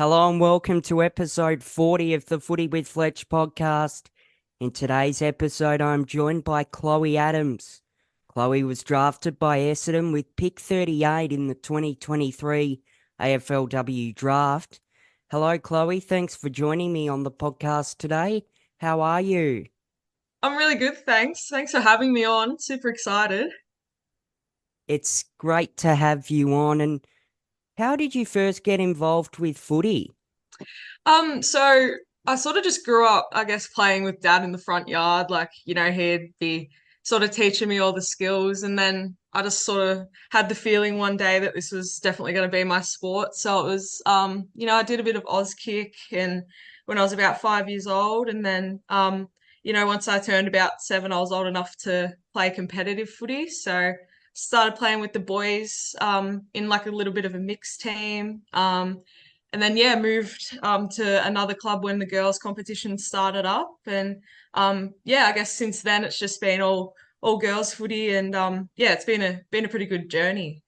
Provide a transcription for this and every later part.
Hello and welcome to episode 40 of the Footy with Fletch podcast. In today's episode, I'm joined by Chloe Adams. Chloe was drafted by Essendon with pick 38 in the 2023 AFLW draft. Hello, Chloe. Thanks for joining me on the podcast today. How are you? I'm really good, thanks. Thanks for having me on. Super excited. It's great to have you on. And how did you first get involved with footy? So I sort of just grew up, I guess, playing with dad in the front yard. He'd be sort of teaching me all the skills, and then I just sort of had the feeling one day that this was definitely going to be my sport. So it was, I did a bit of Oz kick and when I was about 5 years old, and then, once I turned about seven, I was old enough to play competitive footy. So started playing with the boys, in like a little bit of a mixed team. And then moved to another club when the girls competition started up, and I guess since then it's just been all girls footy, and it's been a pretty good journey.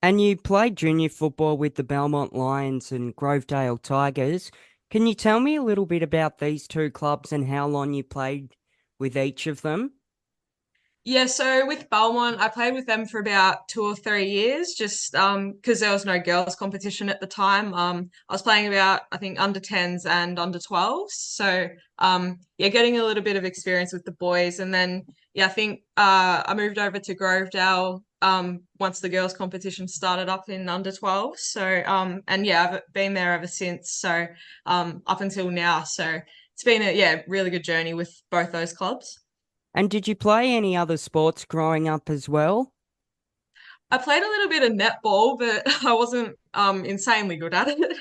And you played junior football with the Belmont Lions and Grovedale Tigers. Can you tell me a little bit about these two clubs and how long you played with each of them? Yeah, so with Belmont, I played with them for about 2 or 3 years, just because there was no girls competition at the time. I was playing about, I think, under 10s and under 12s. So getting a little bit of experience with the boys. And then I think I moved over to Grovedale once the girls competition started up in under 12. So I've been there ever since. So up until now. So it's been a really good journey with both those clubs. And did you play any other sports growing up as well? I played a little bit of netball, but I wasn't insanely good at it.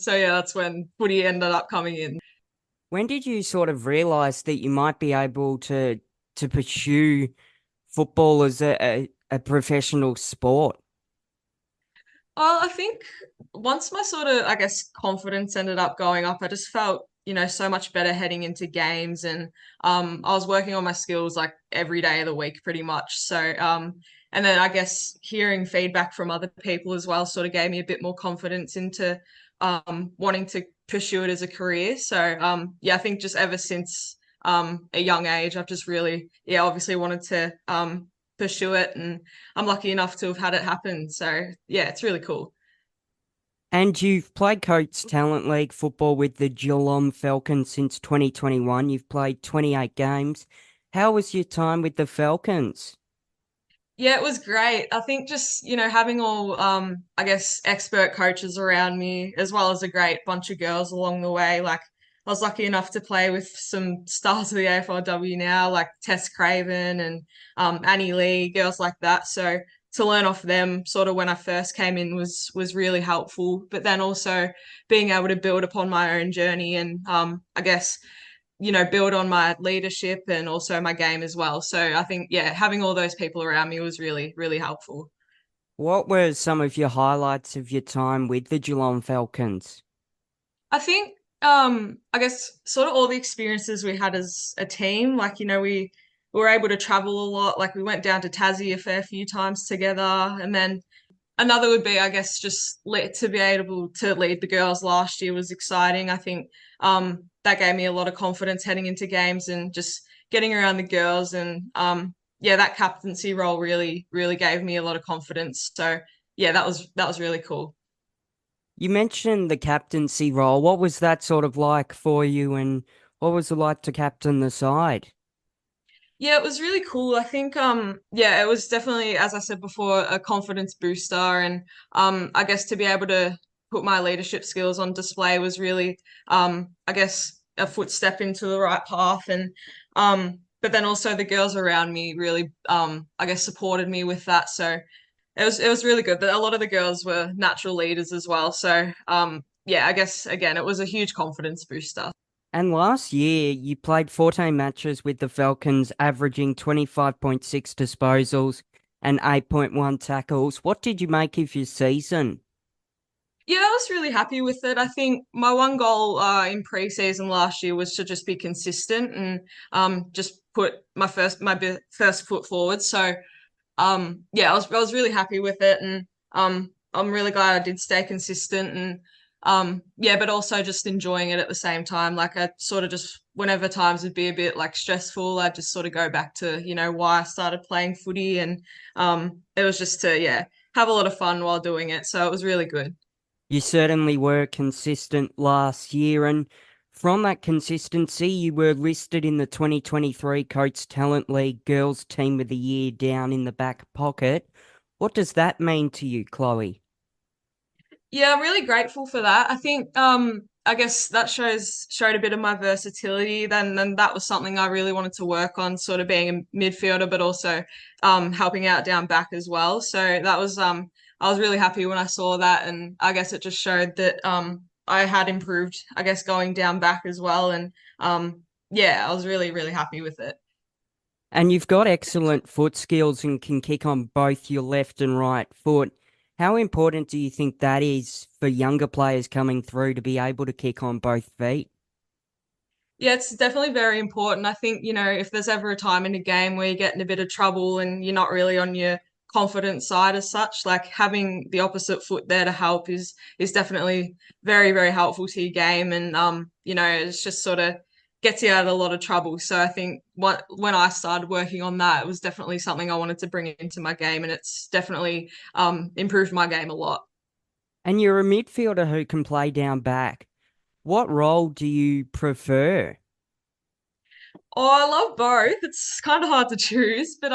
That's when footy ended up coming in. When did you sort of realise that you might be able to pursue football as a professional sport? Well, I think once my sort of, I guess, confidence ended up going up, I just felt, so much better heading into games, and I was working on my skills like every day of the week pretty much. And then I guess hearing feedback from other people as well sort of gave me a bit more confidence into wanting to pursue it as a career. So I think just ever since a young age, I've just really, obviously wanted to pursue it, and I'm lucky enough to have had it happen. So it's really cool. And you've played Coates Talent League football with the Geelong Falcons since 2021. You've played 28 games. How was your time with the Falcons? Yeah, it was great. I think just, having all I guess expert coaches around me, as well as a great bunch of girls along the way. Like I was lucky enough to play with some stars of the AFLW now, like Tess Craven and Annie Lee, girls like that. So to learn off them sort of when I first came in was really helpful. But then also being able to build upon my own journey, and I guess build on my leadership and also my game as well. So I think, having all those people around me was really, really helpful. What were some of your highlights of your time with the Geelong Falcons? I think, I guess sort of all the experiences we had as a team, like, we were able to travel a lot. Like we went down to Tassie a fair few times together. And then another would be, I guess, just to be able to lead the girls last year was exciting. I think that gave me a lot of confidence heading into games and just getting around the girls, and that captaincy role really, really gave me a lot of confidence. So that was really cool. You mentioned the captaincy role. What was that sort of like for you, and what was it like to captain the side? Yeah, it was really cool. I think it was definitely, as I said before, a confidence booster, and I guess to be able to put my leadership skills on display was really I guess a footstep into the right path. And but then also the girls around me really I guess supported me with that. So it was really good. But a lot of the girls were natural leaders as well. So I guess again it was a huge confidence booster. And last year, you played 14 matches with the Falcons, averaging 25.6 disposals and 8.1 tackles. What did you make of your season? Yeah, I was really happy with it. I think my one goal in pre-season last year was to just be consistent and just put first foot forward. So I was really happy with it, and I'm really glad I did stay consistent. And Yeah, but also just enjoying it at the same time. Like I sort of just whenever times would be a bit like stressful, I just sort of go back to, why I started playing footy and it was just to, yeah, have a lot of fun while doing it. So it was really good. You certainly were consistent last year, and from that consistency, you were listed in the 2023 Coates Talent League Girls Team of the Year down in the back pocket. What does that mean to you, Chloe? Yeah, I'm really grateful for that. I think I guess that showed a bit of my versatility. Then that was something I really wanted to work on, sort of being a midfielder, but also helping out down back as well. So that was I was really happy when I saw that, and I guess it just showed that I had improved, I guess, going down back as well. And yeah, I was really happy with it. And you've got excellent foot skills and can kick on both your left and right foot. How important do you think that is for younger players coming through to be able to kick on both feet? Yeah, it's definitely very important. I think, if there's ever a time in a game where you get in a bit of trouble and you're not really on your confident side as such, like having the opposite foot there to help is definitely very helpful to your game. And it's just sort of gets you out of a lot of trouble. So I think when I started working on that, it was definitely something I wanted to bring into my game, and it's definitely improved my game a lot. And you're a midfielder who can play down back. What role do you prefer? Oh, I love both. It's kind of hard to choose, but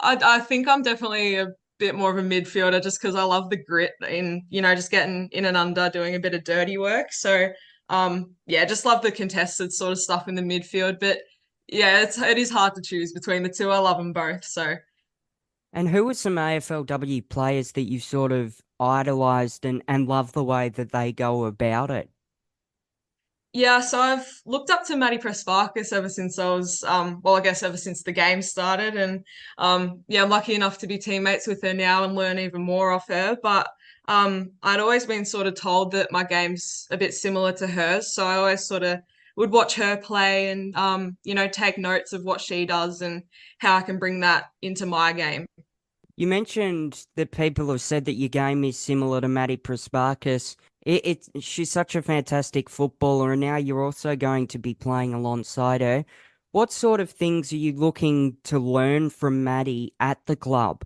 I think I'm definitely a bit more of a midfielder just because I love the grit in, just getting in and under, doing a bit of dirty work. So, yeah, just love the contested sort of stuff in the midfield. But yeah, it is hard to choose between the two. I love them both. So. And who are some AFLW players that you sort of idolised and love the way that they go about it? Yeah, so I've looked up to Maddie Prespakis ever since I was, well, I guess ever since the game started, and yeah, I'm lucky enough to be teammates with her now and learn even more off her. But I'd always been sort of told that my game's a bit similar to hers, so I always sort of would watch her play and take notes of what she does and how I can bring that into my game. You mentioned that people have said that your game is similar to Maddie Prespakis. She's such a fantastic footballer, and now you're also going to be playing alongside her. What sort of things are you looking to learn from Maddie at the club?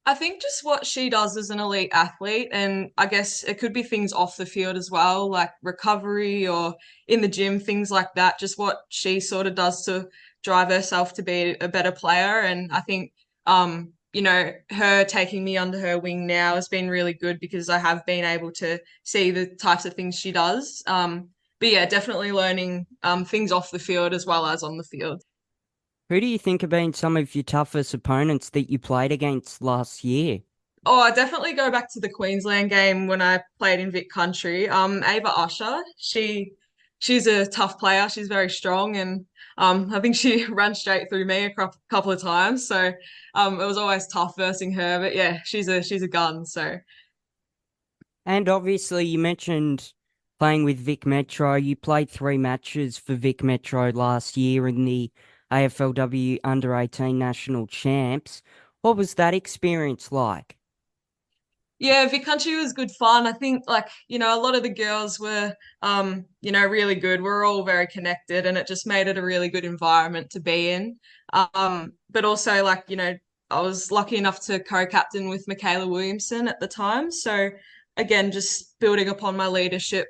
I think just what she does as an elite athlete, and I guess it could be things off the field as well, like recovery or in the gym, things like that. Just what she sort of does to drive herself to be a better player. And I think, her taking me under her wing now has been really good because I have been able to see the types of things she does. But yeah, definitely learning things off the field as well as on the field. Who do you think have been some of your toughest opponents that you played against last year? Oh, I definitely go back to the Queensland game when I played in Vic Country. Ava Usher, she's a tough player. She's very strong, and I think she ran straight through me a couple of times. So it was always tough versing her. But yeah, she's a gun. So And obviously, you mentioned playing with Vic Metro. You played 3 matches for Vic Metro last year in the AFLW Under 18 National Champs. What was that experience like? yeah, Vic Country was good fun. I think like, a lot of the girls were really good. We're all very connected and it just made it a really good environment to be in. But also like, I was lucky enough to co-captain with Michaela Williamson at the time. So again, just building upon my leadership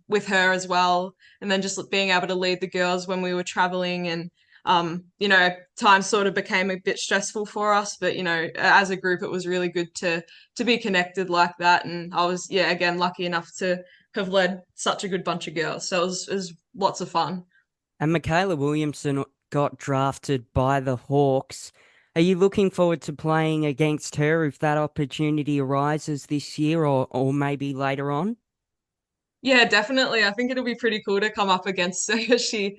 with her as well. And then just being able to lead the girls when we were traveling and times sort of became a bit stressful for us, but as a group, it was really good to be connected like that. And I was, yeah, again, lucky enough to have led such a good bunch of girls. So it was lots of fun. And Michaela Williamson got drafted by the Hawks. Are you looking forward to playing against her if that opportunity arises this year or maybe later on? Yeah, definitely. I think it'll be pretty cool to come up against her. She's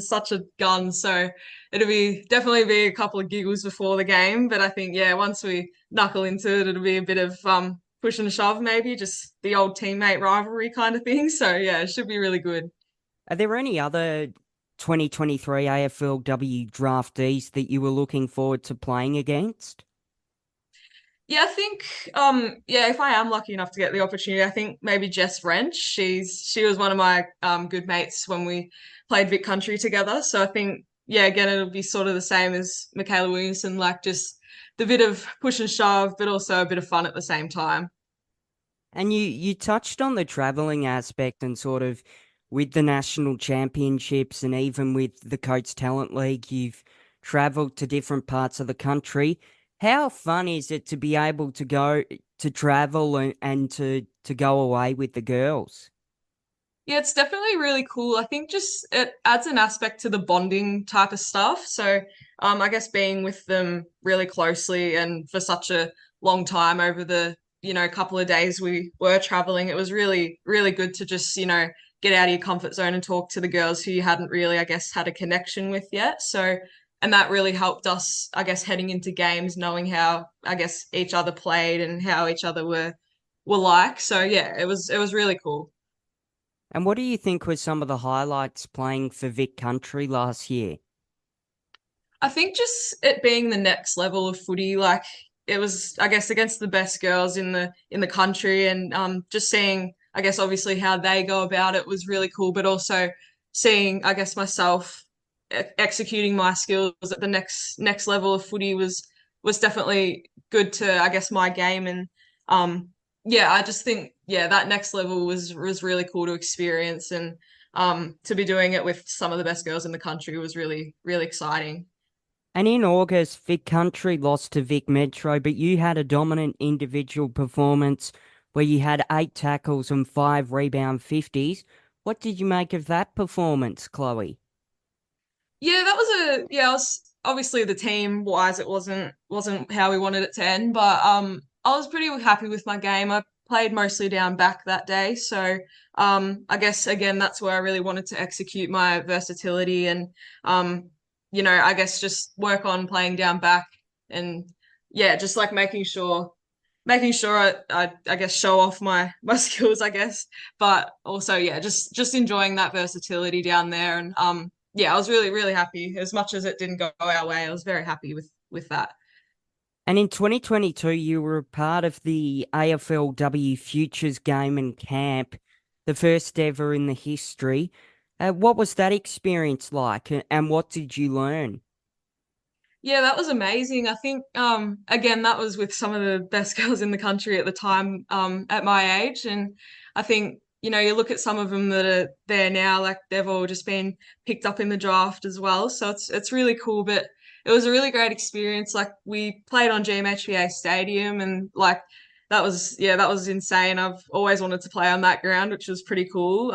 such a gun, so it'll be definitely be a couple of giggles before the game. But I think yeah, once we knuckle into it, it'll be a bit of push and shove, maybe just the old teammate rivalry kind of thing. So yeah, it should be really good. Are there any other 2023 AFLW draftees that you were looking forward to playing against? Yeah, I think yeah, if I am lucky enough to get the opportunity, I think maybe Jess Wrench. She was one of my good mates when we played Vic Country together. So I think yeah, again it'll be sort of the same as Michaela Williamson, like just the bit of push and shove, but also a bit of fun at the same time. And you touched on the travelling aspect and sort of with the national championships and even with the Coates Talent League, you've travelled to different parts of the country. How fun is it to be able to go to travel and to go away with the girls? Yeah, it's definitely really cool. I think just it adds an aspect to the bonding type of stuff. So, I guess being with them really closely and for such a long time over the, couple of days we were traveling, it was really, really good to just, get out of your comfort zone and talk to the girls who you hadn't really, I guess, had a connection with yet. So, and that really helped us, I guess, heading into games, knowing how, I guess, each other played and how each other were like. So yeah, it was really cool. And what do you think were some of the highlights playing for Vic Country last year? I think just it being the next level of footy, like it was, I guess, against the best girls in the country, and just seeing, I guess, obviously how they go about it was really cool, but also seeing, I guess, myself executing my skills at the next level of footy was definitely good to, I guess, my game, and yeah, I just think yeah that next level was really cool to experience, and to be doing it with some of the best girls in the country was really really exciting. And in August, Vic Country lost to Vic Metro, but you had a dominant individual performance where you had 8 tackles and 5 rebound 50s. What did you make of that performance, Chloe? Yeah, that was it was obviously the team wise it wasn't how we wanted it to end, but I was pretty happy with my game. I played mostly down back that day, so I guess again that's where I really wanted to execute my versatility and I guess just work on playing down back and yeah, just like making sure I guess show off my skills, I guess, but also yeah, just enjoying that versatility down there and yeah, I was really, really happy. As much as it didn't go our way, I was very happy with that. And in 2022, you were a part of the AFLW Futures Game and Camp, the first ever in the history. What was that experience like, and what did you learn? Yeah, that was amazing. I think again that was with some of the best girls in the country at the time at my age, and I think you look at some of them that are there now, like they've all just been picked up in the draft as well. So it's really cool, but it was a really great experience. Like we played on GMHBA Stadium, and like that was insane. I've always wanted to play on that ground, which was pretty cool.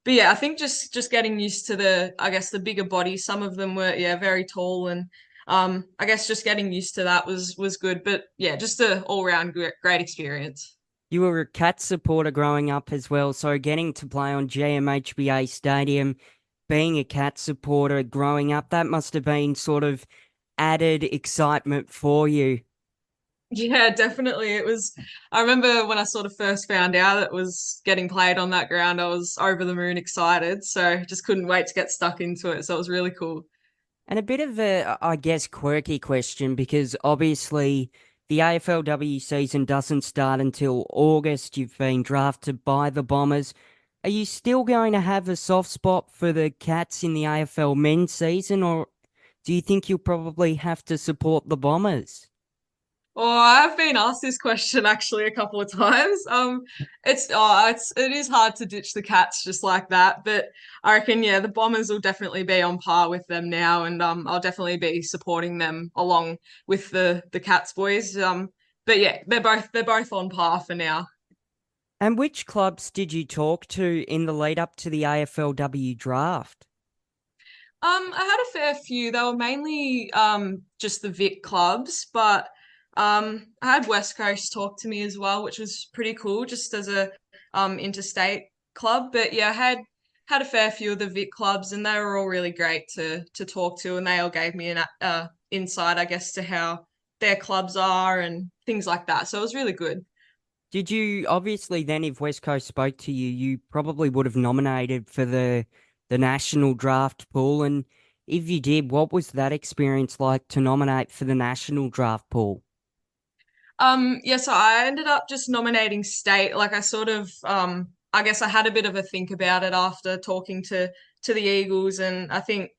But yeah, I think just getting used to I guess the bigger bodies. Some of them were yeah very tall and I guess just getting used to that was good, but yeah, just a all round great experience. You were a Cats supporter growing up as well, so getting to play on GMHBA Stadium, being a Cats supporter growing up, that must have been sort of added excitement for you. Yeah, definitely. It was. I remember when I sort of first found out it was getting played on that ground, I was over the moon excited. So just couldn't wait to get stuck into it. So it was really cool. And a bit of a, I guess, quirky question because obviously the AFLW season doesn't start until August. You've been drafted by the Bombers. Are you still going to have a soft spot for the Cats in the AFL men's season, or do you think you'll probably have to support the Bombers? Well, I've been asked this question actually a couple of times. It is hard to ditch the Cats just like that, but I reckon yeah, the Bombers will definitely be on par with them now, and I'll definitely be supporting them along with the Cats boys. But yeah, they're both on par for now. And which clubs did you talk to in the lead up to the AFLW draft? I had a fair few. They were mainly just the Vic clubs, but I had West Coast talk to me as well, which was pretty cool, just as a interstate club. But yeah, I had a fair few of the Vic clubs, and they were all really great to talk to, and they all gave me an insight, I guess, to how their clubs are and things like that. So it was really good. Did you obviously then, if West Coast spoke to you, you probably would have nominated for the national draft pool, and if you did, what was that experience like to nominate for the national draft pool? Yeah, so I ended up just nominating state. Like I sort of I guess I had a bit of a think about it after talking to the Eagles, and I think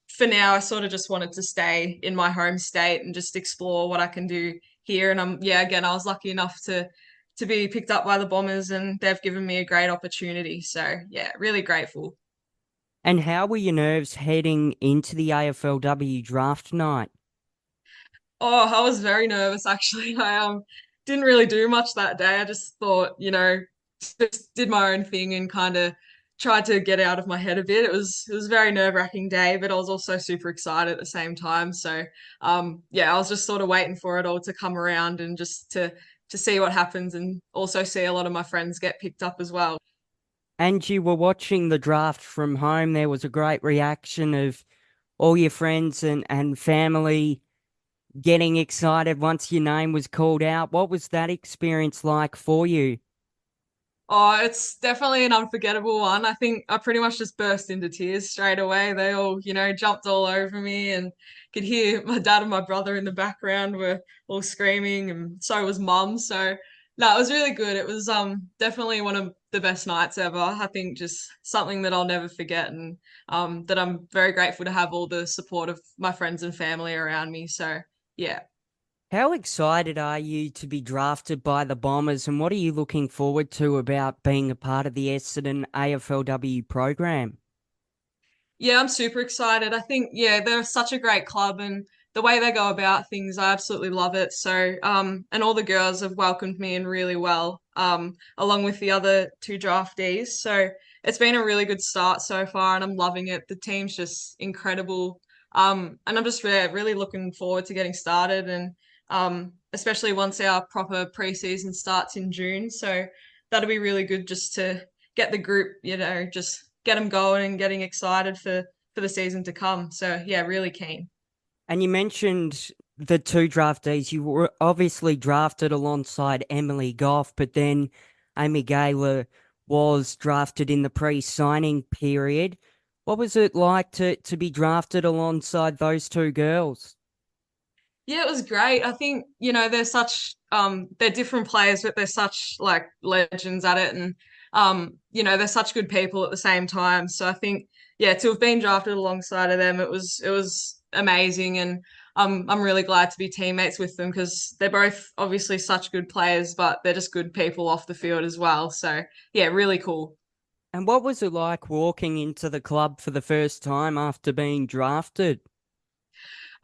for now I sort of just wanted to stay in my home state and just explore what I can do here. And yeah, again, I was lucky enough to be picked up by the Bombers, and they've given me a great opportunity. So yeah, really grateful. And how were your nerves heading into the AFLW draft night? Oh, I was very nervous actually. I didn't really do much that day. I just thought, just did my own thing and kind of tried to get out of my head a bit. It was a very nerve-wracking day, but I was also super excited at the same time. So yeah, I was just sort of waiting for it all to come around and just to see what happens and also see a lot of my friends get picked up as well. And you were watching the draft from home. There was a great reaction of all your friends and family getting excited once your name was called out. What was that experience like for you? Oh, it's definitely an unforgettable one. I think I pretty much just burst into tears straight away. They all, jumped all over me and could hear my dad and my brother in the background were all screaming and so was mum. So no, it was really good. It was definitely one of the best nights ever. I think just something that I'll never forget and that I'm very grateful to have all the support of my friends and family around me. So yeah. How excited are you to be drafted by the Bombers, and what are you looking forward to about being a part of the Essendon AFLW program? Yeah, I'm super excited. I think, yeah, they're such a great club and the way they go about things, I absolutely love it. So, and all the girls have welcomed me in really well, along with the other two draftees. So it's been a really good start so far and I'm loving it. The team's just incredible. And I'm just really looking forward to getting started and especially once our proper preseason starts in June. So that'll be really good just to get the group, just get them going and getting excited for the season to come. So yeah, really keen. And you mentioned the two draftees. You were obviously drafted alongside Emily Goff, but then Amy Gaylor was drafted in the pre-signing period. What was it like to be drafted alongside those two girls? Yeah, it was great. I think, they're such they're different players, but they're such like legends at it and they're such good people at the same time. So I think, yeah, to have been drafted alongside of them, it was amazing and I'm really glad to be teammates with them because they're both obviously such good players, but they're just good people off the field as well. So yeah, really cool. And what was it like walking into the club for the first time after being drafted?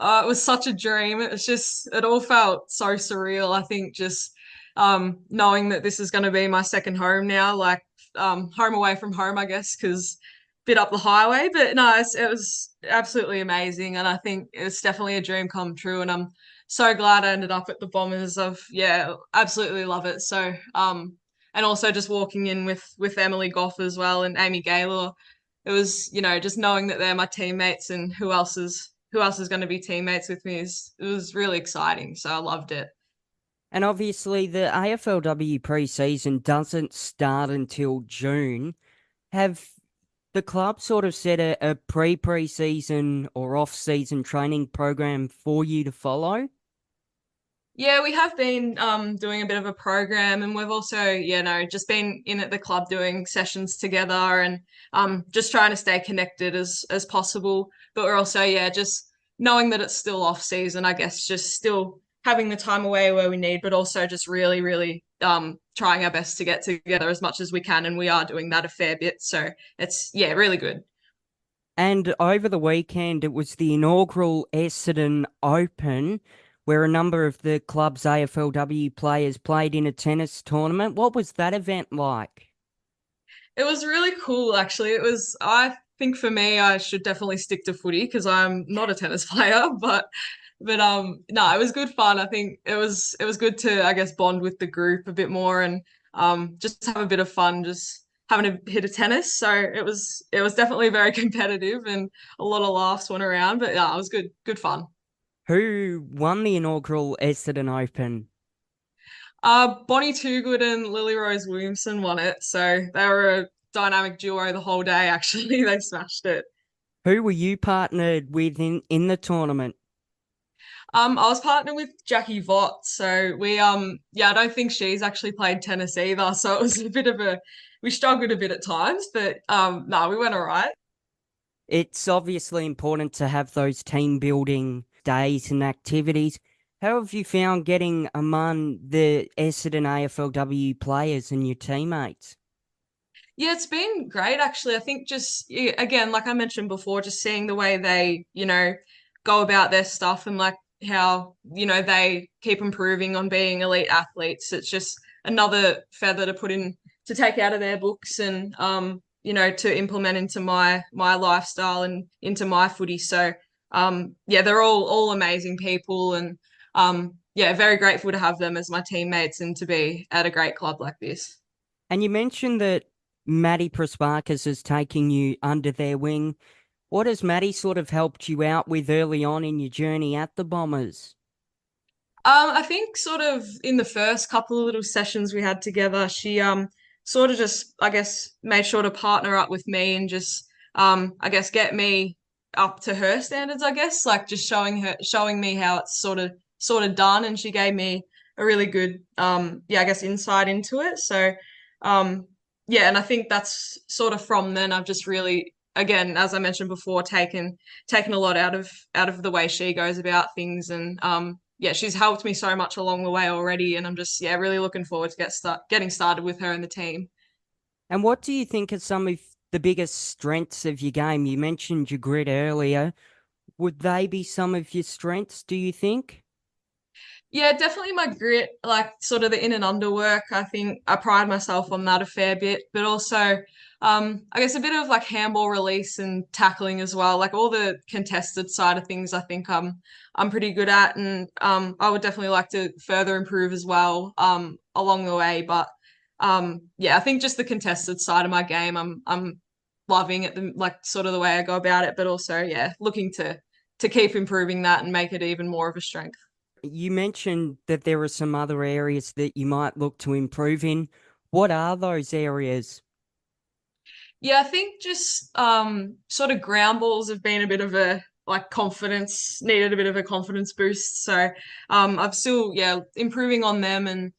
It was such a dream. It all felt so surreal. I think just knowing that this is going to be my second home now, like home away from home, I guess, because bit up the highway. But no, it was absolutely amazing. And I think it's definitely a dream come true. And I'm so glad I ended up at the Bombers. Yeah, absolutely love it. So, and also just walking in with Emily Goff as well and Amy Gaylor it was, just knowing that they're my teammates and who else is going to be teammates with me is it was really exciting. So I loved it. And obviously, the AFLW pre-season doesn't start until June. Have the club sort of set a pre-season or off-season training program for you to follow? Yeah, we have been doing a bit of a program and we've also, just been in at the club doing sessions together and just trying to stay connected as possible. But we're also, yeah, just knowing that it's still off season, I guess, just still having the time away where we need, but also just really, really trying our best to get together as much as we can. And we are doing that a fair bit. So it's, yeah, really good. And over the weekend, it was the inaugural Essendon Open, where a number of the club's AFLW players played in a tennis tournament. What was that event like? It was really cool, actually. I think for me, I should definitely stick to footy because I'm not a tennis player, but no, it was good fun. I think it was good to, I guess, bond with the group a bit more and just have a bit of fun, just having a hit of tennis. So it was definitely very competitive and a lot of laughs went around, but yeah, it was good fun. Who won the inaugural Essendon Open? Bonnie Toogood and Lily Rose Williamson won it, so they were a dynamic duo the whole day. Actually, they smashed it. Who were you partnered with in the tournament? I was partnered with Jackie Vott, so yeah, I don't think she's actually played tennis either, so it was a bit of a we struggled a bit at times, but no, we went all right. It's obviously important to have those team building days and activities. How have you found getting among the Essendon AFLW players and your teammates? Yeah, it's been great actually. I think just yeah, again, like I mentioned before, just seeing the way they, go about their stuff and like how, they keep improving on being elite athletes. It's just another feather to put in to take out of their books and to implement into my lifestyle and into my footy. So yeah, they're all amazing people and yeah, very grateful to have them as my teammates and to be at a great club like this. And you mentioned that Maddie Prasparkas is taking you under their wing. What has Maddie sort of helped you out with early on in your journey at the Bombers? I think sort of in the first couple of little sessions we had together, she sort of just I guess made sure to partner up with me and just I guess get me up to her standards, I guess, like just showing me how it's sort of done and she gave me a really good yeah, I guess insight into it. So yeah, and I think that's sort of from then I've just really again, as I mentioned before, taken a lot out of the way she goes about things and yeah, she's helped me so much along the way already, and I'm just yeah really looking forward to getting started with her and the team. And what do you think are some of the biggest strengths of your game? You mentioned your grit earlier. Would they be some of your strengths, do you think? Yeah, definitely my grit, like sort of the in and under work. I think I pride myself on that a fair bit, but also, I guess a bit of like handball release and tackling as well. Like all the contested side of things, I think I'm pretty good at, and I would definitely like to further improve as well, along the way. But yeah, I think just the contested side of my game, I'm loving it, the like sort of the way I go about it, but also yeah, looking to keep improving that and make it even more of a strength. You mentioned that there are some other areas that you might look to improve in. What are those areas? Yeah, I think just sort of ground balls have been a bit of a like confidence needed a bit of a confidence boost. So I'm still yeah improving on them and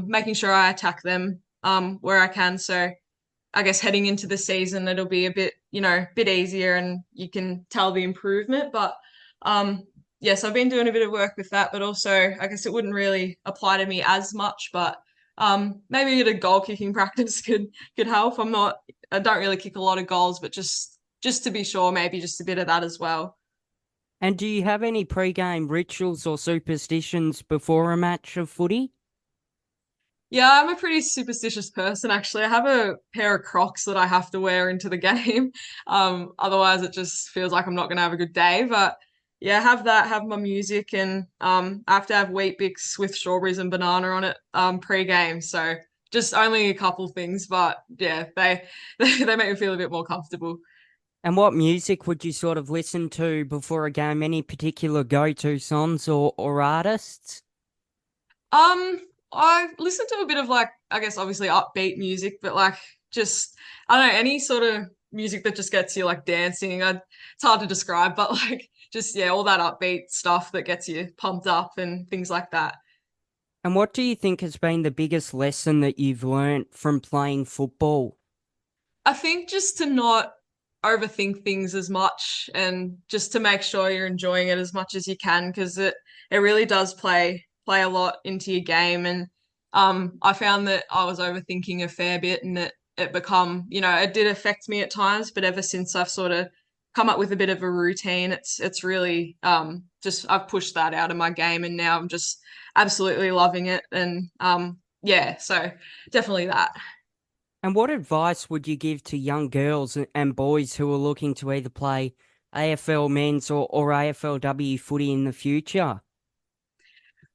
making sure I attack them where I can. So I guess heading into the season it'll be a bit bit easier and you can tell the improvement. But yes, I've been doing a bit of work with that, but also I guess it wouldn't really apply to me as much. But maybe a bit of goal kicking practice could help. I don't really kick a lot of goals, but just to be sure, maybe just a bit of that as well. And do you have any pre-game rituals or superstitions before a match of footy? Yeah, I'm a pretty superstitious person actually. I have a pair of Crocs that I have to wear into the game. Otherwise it just feels like I'm not gonna have a good day. But yeah, have that, have my music and I have to have wheat bix with strawberries and banana on it pre-game. So just only a couple things, but yeah, they make me feel a bit more comfortable. And what music would you sort of listen to before a game? Any particular go-to songs or artists? Um, I listen to a bit of like, I guess obviously upbeat music, but like just I don't know, any sort of music that just gets you like dancing. It's hard to describe, but like just yeah, all that upbeat stuff that gets you pumped up and things like that. And what do you think has been the biggest lesson that you've learnt from playing football? I think just to not overthink things as much and just to make sure you're enjoying it as much as you can because it really does play a lot into your game and I found that I was overthinking a fair bit and it become it did affect me at times but ever since I've sort of come up with a bit of a routine it's really just I've pushed that out of my game and now I'm just absolutely loving it and yeah so definitely that. And what advice would you give to young girls and boys who are looking to either play AFL men's or AFLW footy in the future?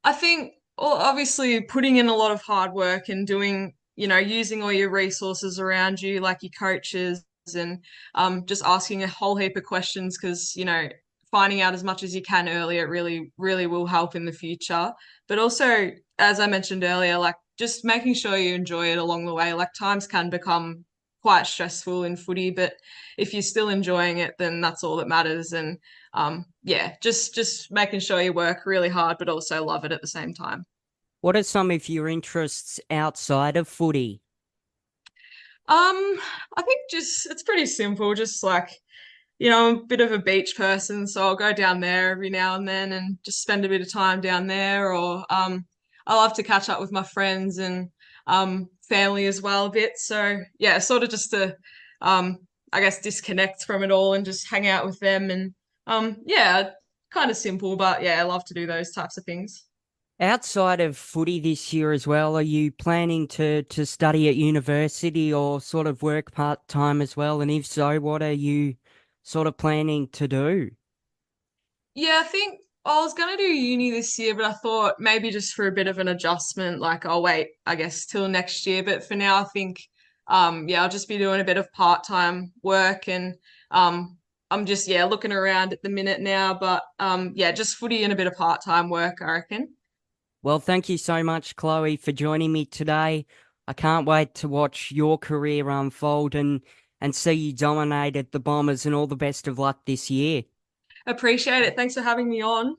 I think well, obviously putting in a lot of hard work and doing, using all your resources around you, like your coaches and just asking a whole heap of questions because, finding out as much as you can early, it really, really will help in the future. But also, as I mentioned earlier, like just making sure you enjoy it along the way. Like times can become quite stressful in footy, but if you're still enjoying it, then that's all that matters. And yeah, just making sure you work really hard, but also love it at the same time. What are some of your interests outside of footy? I think just it's pretty simple, just like I'm a bit of a beach person, so I'll go down there every now and then and just spend a bit of time down there. Or I love to catch up with my friends and family as well a bit. So yeah, sort of just to um, I guess disconnect from it all and just hang out with them. And yeah, kind of simple, but yeah, I love to do those types of things. Outside of footy this year as well, are you planning to study at university or sort of work part-time as well? And if so, what are you sort of planning to do? Yeah, I think I was gonna do uni this year, but I thought maybe just for a bit of an adjustment, like I'll wait, I guess, till next year. But for now, I think yeah, I'll just be doing a bit of part-time work and I'm just looking around at the minute now, but yeah, just footy and a bit of part-time work, I reckon. Well, thank you so much, Chloe, for joining me today. I can't wait to watch your career unfold and see you dominate at the Bombers, and all the best of luck this year. Appreciate it. Thanks for having me on.